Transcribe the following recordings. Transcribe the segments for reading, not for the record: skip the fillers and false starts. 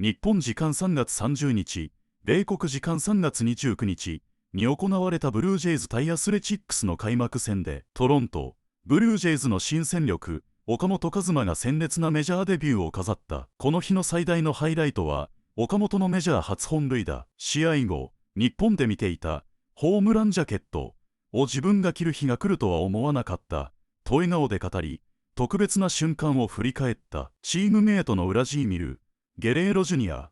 日本時間3月30日、米国時間3月29日に行われたブルージェイズ対アスレチックスの開幕戦で、トロント、ブルージェイズの新戦力、岡本和真が鮮烈なメジャーデビューを飾った。この日の最大のハイライトは、岡本のメジャー初本塁打。試合後、日本で見ていた、ホームランジャケットを自分が着る日が来るとは思わなかった、と笑顔で語り、特別な瞬間を振り返った。チームメイトのウラジーミル・ゲレーロジュニア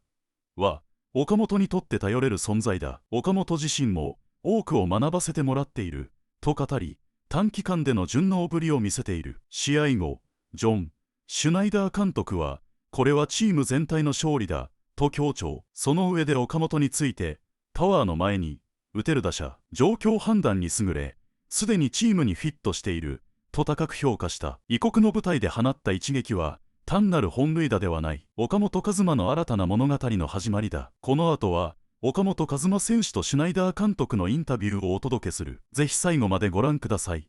は、岡本にとって頼れる存在だ。岡本自身も多くを学ばせてもらっている、と語り、短期間での順応ぶりを見せている。試合後、ジョン・シュナイダー監督は、これはチーム全体の勝利だ、と強調。その上で岡本について、パワーの前に、打てる打者、状況判断に優れ、すでにチームにフィットしている、と高く評価した。異国の舞台で放った一撃は、単なる本塁打ではない。岡本和真の新たな物語の始まりだ。この後は、岡本和真選手とシュナイダー監督のインタビューをお届けする。ぜひ最後までご覧ください。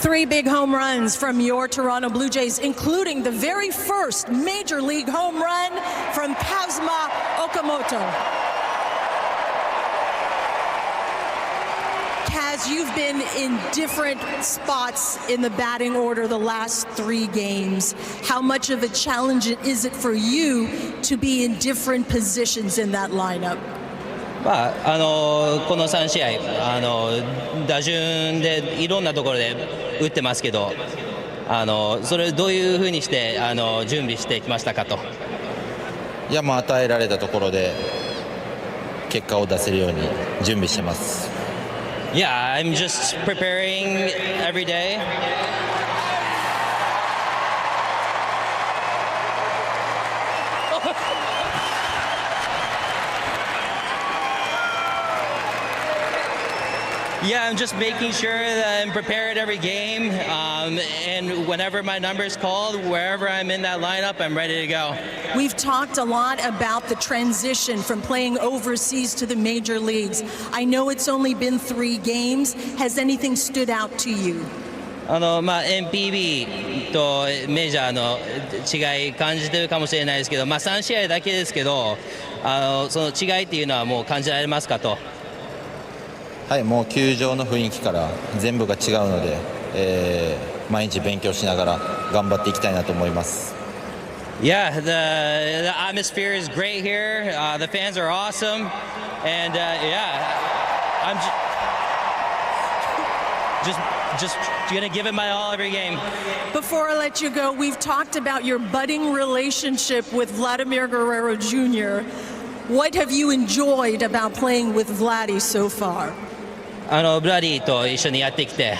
Three big home runs from your Toronto Blue Jays, including the very first major league home run from Kazuma Okamoto.Kaz, you've been in different spots in the batting order the last 3 games. How much of a challenge is it for you to be in different positions in that lineup? この3試合、打順でいろんなところで打ってますけど、それをどういうふうにして準備してきましたかと。いや、与えられたところで結果を出せるように準備してます。Yeah, I'm just preparing every day. Yeah, I'm just making sure that I'm prepared every game, and whenever my number is called, wherever I'm in that lineup, I'm ready to go. We've talked a lot about the transition from playing overseas to the major leagues. I know it's only been 3 games. Has anything stood out to you? MPB とメジャーの違い感じてるかもしれないですけど、3試合だけですけど、その違いっていうのはもう感じられますかと。はい、もう球場の雰囲気から全部が違うので、毎日勉強しながら頑張っていきたいなと思います。Yeah, the atmosphere is great here. The fans are awesome, and yeah, I'm just gonna give it my all every game. Before I let you go, we've talked about your budding relationship with Vladimir Guerrero Jr. What have you enjoyed about playing with Vladdy so far? ブラディと一緒にやってきて、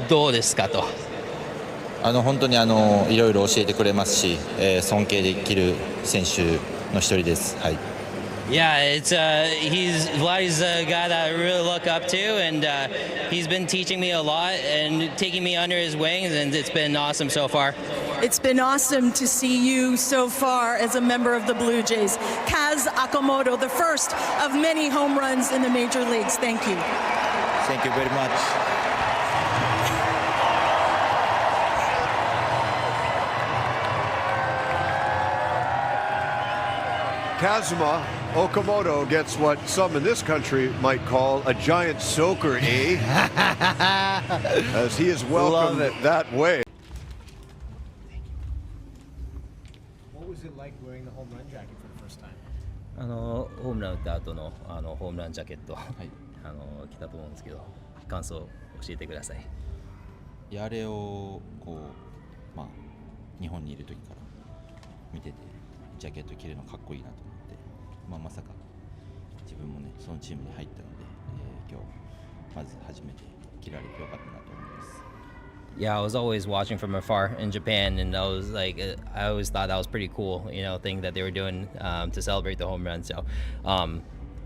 どうですかと。本当にいろいろ教えてくれますし、尊敬できる選手の一人です。はい。Yeah, Vladdy's a guy that I really look up to, and he's been teaching me a lot and taking me under his wings, and it's been awesome so far. It's been awesome to see you so far as a member of the Blue Jays. Kaz Okamoto, the first of many home runs in the major leagues. Thank you. Thank you very much. Kazuma Okamoto gets what some in this country might call a giant soaker, as he is welcomed that way. What was it like wearing the home run jacket for the first time? ホームラン打った後のホームランジャケット、着たと思うんですけど、感想を教えてください。いや、あれを日本にいる時から見てて、ジャケット着るのかっこいいなと思って、まさか自分もねそのチームに入ったので、今日まず初めて着られてよかったなと思います。Yeah, I was always watching from afar in Japan, and I was like, I always thought that was pretty cool, thing that they were doing to celebrate the home run. So,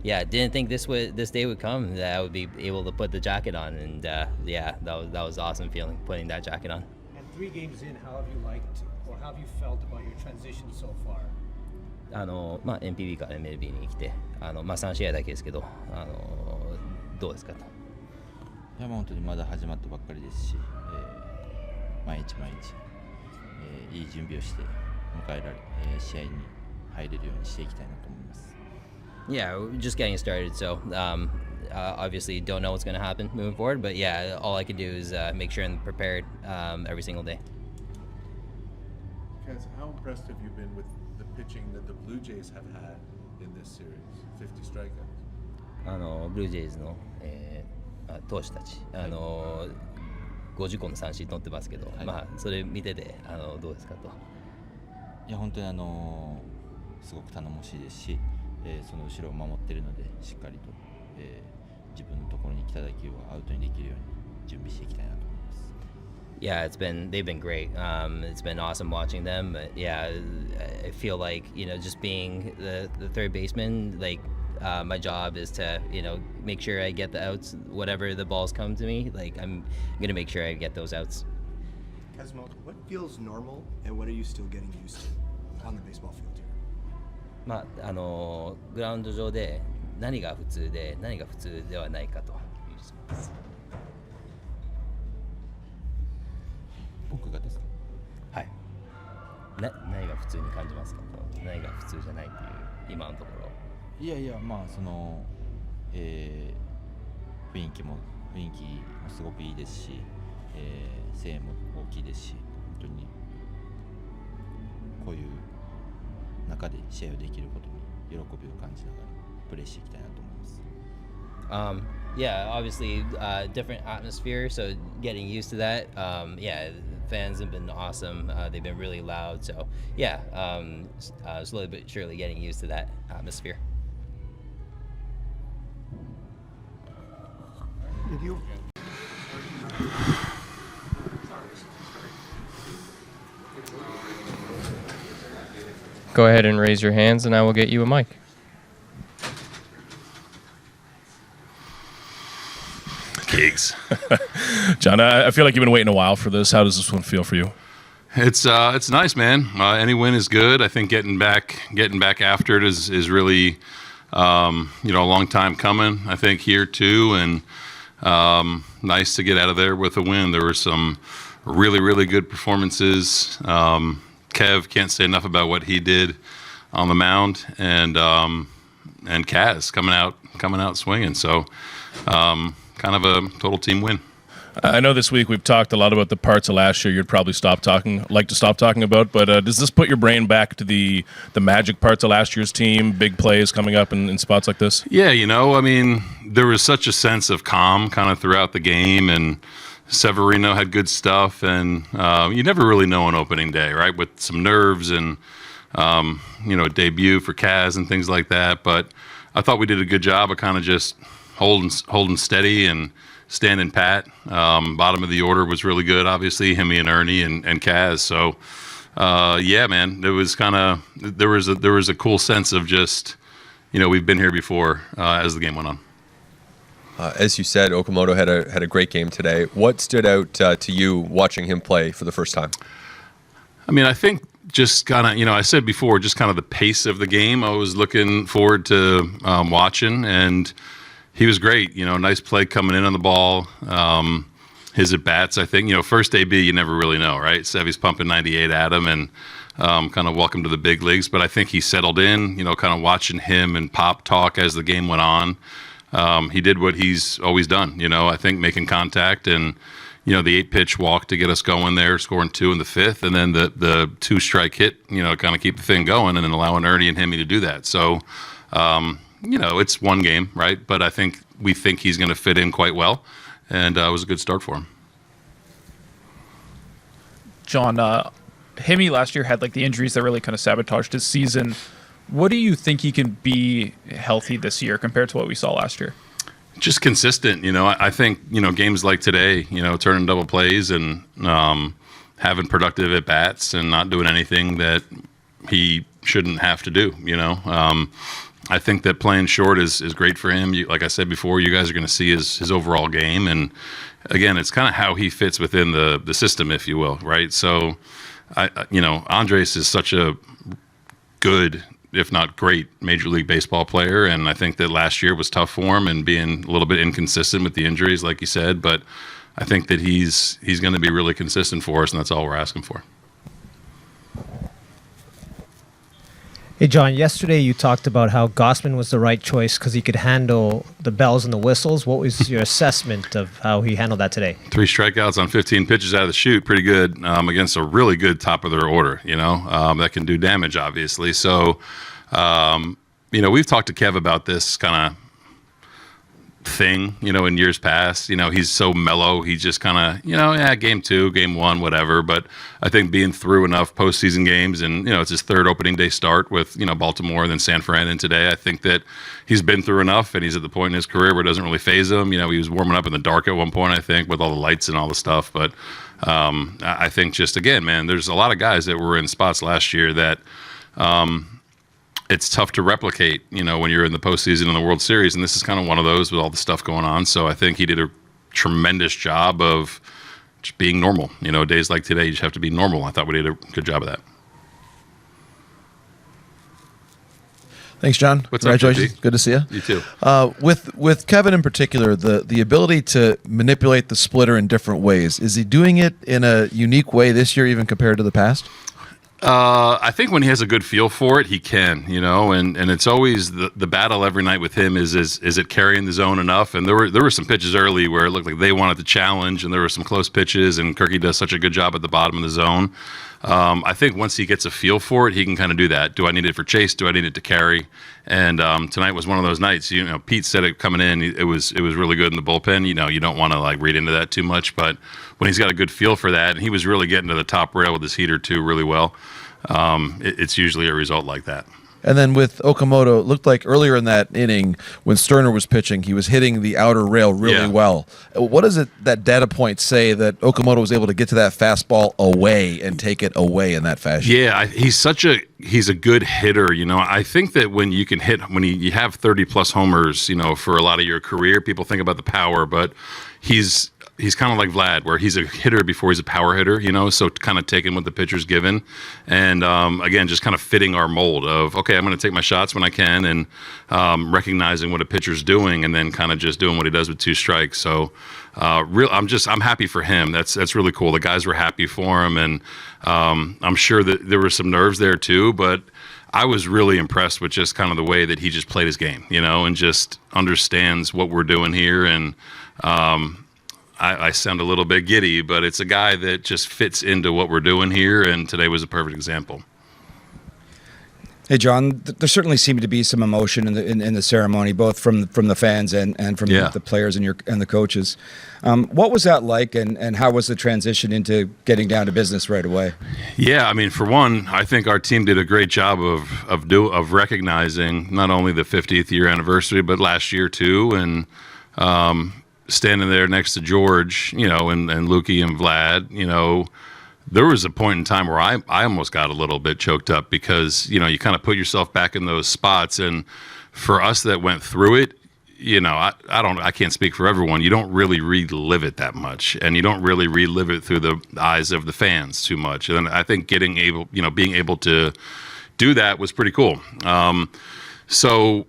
yeah, didn't think this day would come that I would be able to put the jacket on, and yeah, that was awesome feeling putting that jacket on. And 3 games in, how have you liked or how have you felt about your transition so far? MPB から MLB に来て、3試合だけですけど、どうですかと。いや、本当にまだ始まったばっかりですし、毎日、いい準備をして迎えられ、試合に入れるようにしていきたいなと思います。Yeah, we're just getting started, so obviously don't know what's going to happen moving forward, but yeah, all I can do is make sure I'm prepared every single day. Kaz, how impressed have you been with the pitching that the Blue Jays have had in this series? 50 strikeouts. ブルージェイズの、投手たち、50個の三振取ってますけど、まあそれ見ててどうですかと。いや本当にすごく頼もしいですし、その後ろを守っているのでしっかりと、自分のところに来た打球をアウトにできるように準備していきたいなと思います。Yeah, they've been great. It's been awesome watching them. But yeah, I feel like just being the third baseman, like my job is to make sure I get the outs, whatever the balls come to me. Like I'm gonna make sure I get those outs. Kazuma, what feels normal and what are you still getting used to on the baseball field here? まあグラウンド上で何が普通で何が普通ではないかという質問です。僕がですか？はい。何が普通に感じますかと、何が普通じゃないっていう今のところ。いやいや、まあその、雰囲気もすごくいいですし、声援も大きいですし、本当にこういう中で試合をできることに喜びを感じながらプレーしていきたいなと思います。Yeah, obviously different atmosphere, so getting used to that. Yeah, fans have been awesome. They've been really loud, so yeah, slowly but surely getting used to that atmosphere. Did you? Go ahead and raise your hands and I will get you a mic. Gigs. John, I feel like you've been waiting a while for this. How does this one feel for you? It's nice, man. Any win is good. I think getting back after it is really a long time coming. I think here too, and nice to get out of there with a win. There were some really good performances. Kev, can't say enough about what he did on the mound, and Kaz coming out swinging. So kind of a total team win. I know this week we've talked a lot about the parts of last year you'd probably like to stop talking about, but does this put your brain back to the magic parts of last year's team, big plays coming up in spots like this? Yeah, I mean, there was such a sense of calm kind of throughout the game, and Severino had good stuff, and you never really know on opening day, right, with some nerves and, a debut for Kaz and things like that, but I thought we did a good job of kind of just holding steady and standing pat. Bottom of the order was really good, obviously, Hemi and Ernie and Kaz. So, yeah, man, it was there was a cool sense of just, we've been here before as the game went on. As you said, Okamoto had a great game today. What stood out to you watching him play for the first time? I mean, I think just kind of, I said before, just kind of the pace of the game I was looking forward to watching, and he was great. Nice play coming in on the ball. His at-bats, I think, first AB, you never really know, right? Sevy's pumping 98 at him, and kind of welcome to the big leagues. But I think he settled in, kind of watching him and Pop talk as the game went on. He did what he's always done, I think making contact and, the 8-pitch walk to get us going there, scoring 2 in the 5th, and then the 2-strike hit, kind of keep the thing going, and then allowing Ernie and Hemi to do that. So, it's one game, right? But we think he's going to fit in quite well, and it was a good start for him. John, Hemi last year had the injuries that really kind of sabotaged his season. What do you think he can be healthy this year compared to what we saw last year? Just consistent, I think, games like today, turning double plays and having productive at-bats and not doing anything that he shouldn't have to do, I think that playing short is great for him. Like I said before, you guys are going to see his overall game. And, again, it's kind of how he fits within the system, if you will, right? So, Andres is such a good, if not great, Major League Baseball player, and I think that last year was tough for him and being a little bit inconsistent with the injuries, like you said, but I think that he's going to be really consistent for us, and that's all we're asking for. Hey, John, yesterday you talked about how Gossman was the right choice because he could handle the bells and the whistles. What was your assessment of how he handled that today? 3 strikeouts on 15 pitches out of the chute, pretty good against a really good top of their order, that can do damage, obviously. So, we've talked to Kev about this kind of thing, in years past. He's so mellow. He's just kind of, game 2, game 1, whatever. But I think being through enough postseason games and, it's his 3rd opening day start with, Baltimore and then San Fran and today, I think that he's been through enough and he's at the point in his career where it doesn't really faze him. He was warming up in the dark at one point, I think, with all the lights and all the stuff. But I think just, again, man, there's a lot of guys that were in spots last year that it's tough to replicate, when you're in the postseason in the World Series, and this is kind of one of those with all the stuff going on. So I think he did a tremendous job of just being normal. Days like today, you just have to be normal. I thought we did a good job of that. Thanks, John. What's up, Congratulations. JP? Good to see you. You too. With Kevin in particular, the ability to manipulate the splitter in different ways, is he doing it in a unique way this year, even compared to the past? I think when he has a good feel for it, he can, and it's always the battle every night with him is it carrying the zone enough? And there were some pitches early where it looked like they wanted to challenge, and there were some close pitches, and Kirky does such a good job at the bottom of the zone. I think once he gets a feel for it, he can kind of do that. Do I need it for chase? Do I need it to carry? And tonight was one of those nights. Pete said it coming in. It was really good in the bullpen. You don't want to read into that too much, but when he's got a good feel for that, and he was really getting to the top rail with his heater too, really well. It's usually a result like that. And then with Okamoto, it looked like earlier in that inning when Sterner was pitching, he was hitting the outer rail really well. What does that data point say that Okamoto was able to get to that fastball away and take it away in that fashion? Yeah, he's a good hitter. I think that when you can hit, when you have 30 plus homers, for a lot of your career, people think about the power, but he's kind of like Vlad, where he's a hitter before he's a power hitter, so kind of taking what the pitcher's given. And, again, just kind of fitting our mold of, okay, I'm going to take my shots when I can and recognizing what a pitcher's doing and then kind of just doing what he does with 2 strikes. So I'm happy for him. That's really cool. The guys were happy for him, and I'm sure that there were some nerves there too, but I was really impressed with just kind of the way that he just played his game, and just understands what we're doing here. And I sound a little bit giddy, but it's a guy that just fits into what we're doing here, and today was a perfect example. Hey, John, there certainly seemed to be some emotion in the ceremony, both from the fans and from the players and the coaches. What was that like, and how was the transition into getting down to business right away? Yeah, I mean, for one, I think our team did a great job of recognizing not only the 50th year anniversary, but last year too, and standing there next to George, and Lukey and Vlad, there was a point in time where I almost got a little bit choked up because, you kind of put yourself back in those spots. And for us that went through it, I can't speak for everyone. You don't really relive it that much, and you don't really relive it through the eyes of the fans too much. And I think being able to do that was pretty cool. So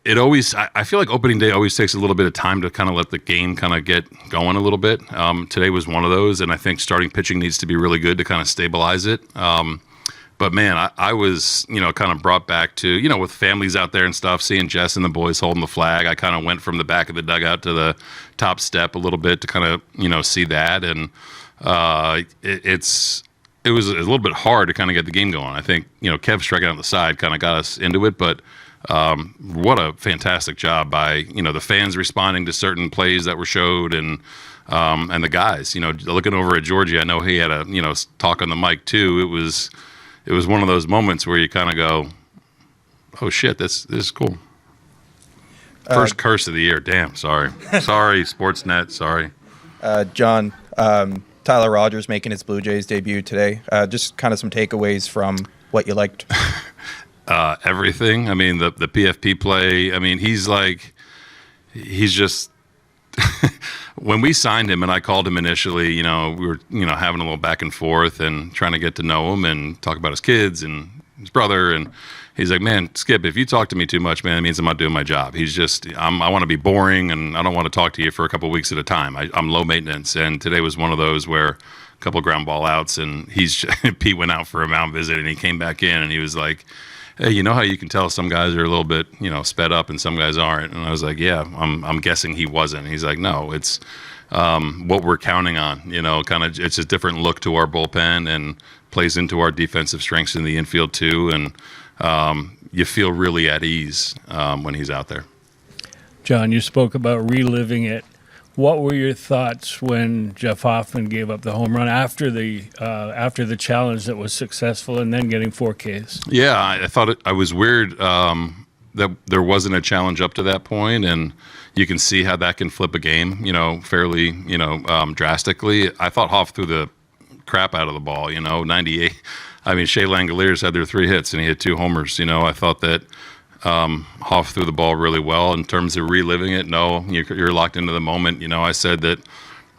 it always, I feel like opening day always takes a little bit of time to kind of let the game kind of get going a little bit. Today was one of those, and I think starting pitching needs to be really good to kind of stabilize it. But man, I was, kind of brought back to, with families out there and stuff, seeing Jess and the boys holding the flag. I kind of went from the back of the dugout to the top step a little bit to kind of, see that. And it was a little bit hard to kind of get the game going. I think, Kev striking out the side kind of got us into it, but what a fantastic job by, the fans responding to certain plays that were showed and the guys, looking over at Georgie. I know he had a, talk on the mic too. It was one of those moments where you kind of go, oh shit, this is cool. First curse of the year. Damn. Sorry, Sportsnet. Sorry. John, Tyler Rogers making his Blue Jays debut today. Just kind of some takeaways from what you liked. Everything. I mean, the PFP play. I mean, he's just. When we signed him and I called him initially, we were, having a little back and forth and trying to get to know him and talk about his kids and his brother. And he's like, man, Skip, if you talk to me too much, man, it means I'm not doing my job. He's just, I want to be boring and I don't want to talk to you for a couple of weeks at a time. I'm low maintenance. And today was one of those where couple ground ball outs, and Pete went out for a mound visit, and he came back in, and he was like, "Hey, you know how you can tell some guys are a little bit, sped up, and some guys aren't?" And I was like, "Yeah, I'm guessing he wasn't." He's like, "No, it's what we're counting on. Kind of it's a different look to our bullpen and plays into our defensive strengths in the infield too, and you feel really at ease when he's out there." John, you spoke about reliving it. What were your thoughts when Jeff Hoffman gave up the home run after the challenge that was successful and then getting 4 Ks? Yeah, I thought I was weird that there wasn't a challenge up to that point, and you can see how that can flip a game, fairly, drastically. I thought Hoff threw the crap out of the ball, 98. I mean, Shea Langoliers had their 3 hits, and he had 2 homers. I thought that Hoff threw the ball really well. In terms of reliving it, no, you're locked into the moment. I said that,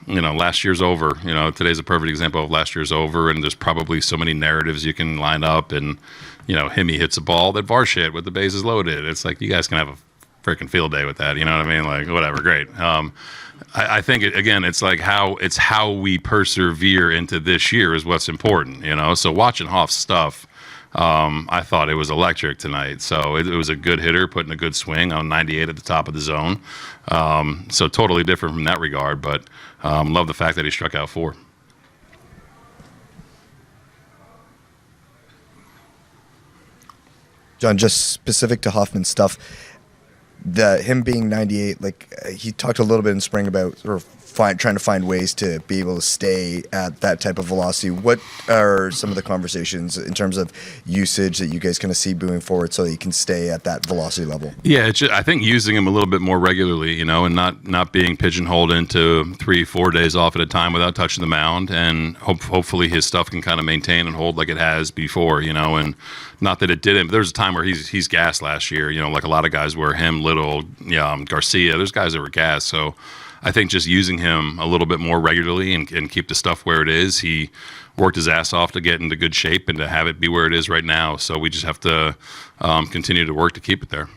last year's over. Today's a perfect example of last year's over, and there's probably so many narratives you can line up. And, Hemi hits a ball that Varsh hit with the bases loaded. It's like, you guys can have a freaking field day with that. You know what I mean? Like, whatever, great. I think, it's like how we persevere into this year is what's important, So watching Hoff's stuff, I thought it was electric tonight. So it was a good hitter, putting a good swing on 98 at the top of the zone. So totally different from that regard, but love the fact that he struck out 4. John, just specific to Hoffman's stuff, him being 98, he talked a little bit in spring about sort of trying to find ways to be able to stay at that type of velocity. What are some of the conversations in terms of usage that you guys kind of see moving forward so that you can stay at that velocity level? Yeah, I think using him a little bit more regularly, and not being pigeonholed into 3-4 days off at a time without touching the mound, and hopefully his stuff can kind of maintain and hold like it has before, and not that it didn't. But there's a time where he's gassed last year, like a lot of guys were. Him, Little, Garcia. There's guys that were gassed. So I think just using him a little bit more regularly and keep the stuff where it is. He worked his ass off to get into good shape and to have it be where it is right now. So we just have to continue to work to keep it there.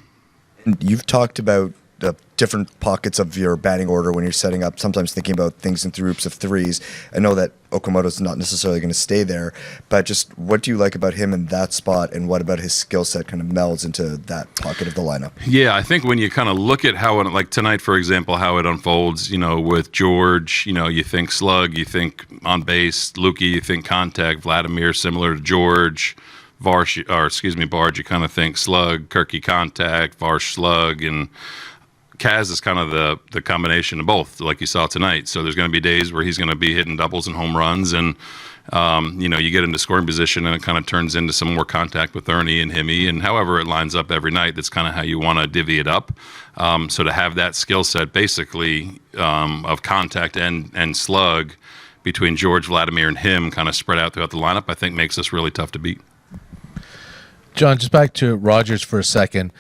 You've talked about the different pockets of your batting order when you're setting up, sometimes thinking about things in groups of 3s. I know that Okamoto's not necessarily going to stay there, but just what do you like about him in that spot, and what about his skill set kind of melds into that pocket of the lineup? Yeah, I think when you kind of look at how, like tonight, for example, how it unfolds, with George, you think slug, you think on base, Lukey, you think contact, Vladimir, similar to George, Barge, you kind of think slug, Kirky contact, Varsh slug, and Kaz is kind of the combination of both, like you saw tonight. So there's going to be days where he's going to be hitting doubles and home runs, and you get into scoring position, and it kind of turns into some more contact with Ernie and Hemi, and however it lines up every night, that's kind of how you want to divvy it up. So to have that skill set, basically, of contact and slug between George, Vladimir, and him, kind of spread out throughout the lineup, I think makes us really tough to beat. John, just back to Rogers for a second.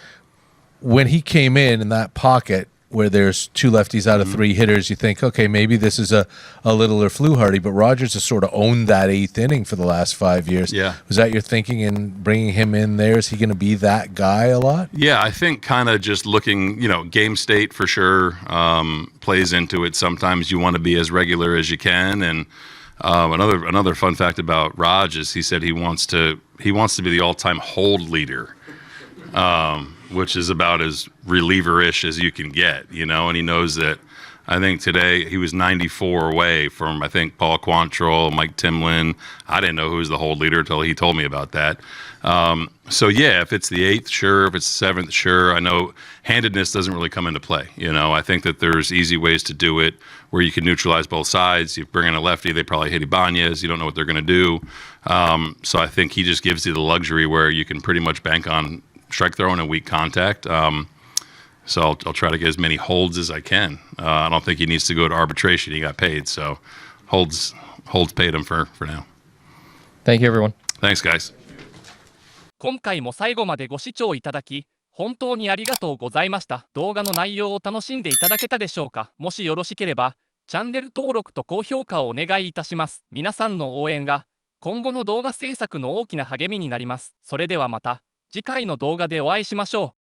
When he came in that pocket where there's 2 lefties out of 3 hitters, you think, okay, maybe this is a littler fluhardy, but Rogers has sort of owned that 8th inning for the last 5 years. Yeah. Was that your thinking in bringing him in there? Is he going to be that guy a lot? Yeah, I think kind of just looking, game state for sure plays into it. Sometimes you want to be as regular as you can, and another fun fact about Raj is he said he wants to be the all-time hold leader. Which is about as reliever-ish as you can get, and he knows that. I think today he was 94 away from, I think, Paul Quantrill, Mike Timlin. I didn't know who was the hold leader until he told me about that. So, yeah, if it's the 8th, sure. If it's the 7th, sure. I know handedness doesn't really come into play. I think that there's easy ways to do it where you can neutralize both sides. You bring in a lefty, they probably hit Ibanez. You don't know what they're going to do. So I think he just gives you the luxury where you can pretty much bank on strike throwing and weak contact. So I'll try to get as many holds as I can. I don't think he needs to go to arbitration. He got paid, so holds paid him for now. Thank you, everyone. Thanks, guys. 今回も最後までご視聴いただき本当にありがとうございました。動画の内容を楽しんでいただけたでしょうか。もしよろしければチャンネル登録と高評価をお願いいたします。皆さんの応援が今後の動画制作の大きな励みになります。それではまた次回の動画でお会いしましょう。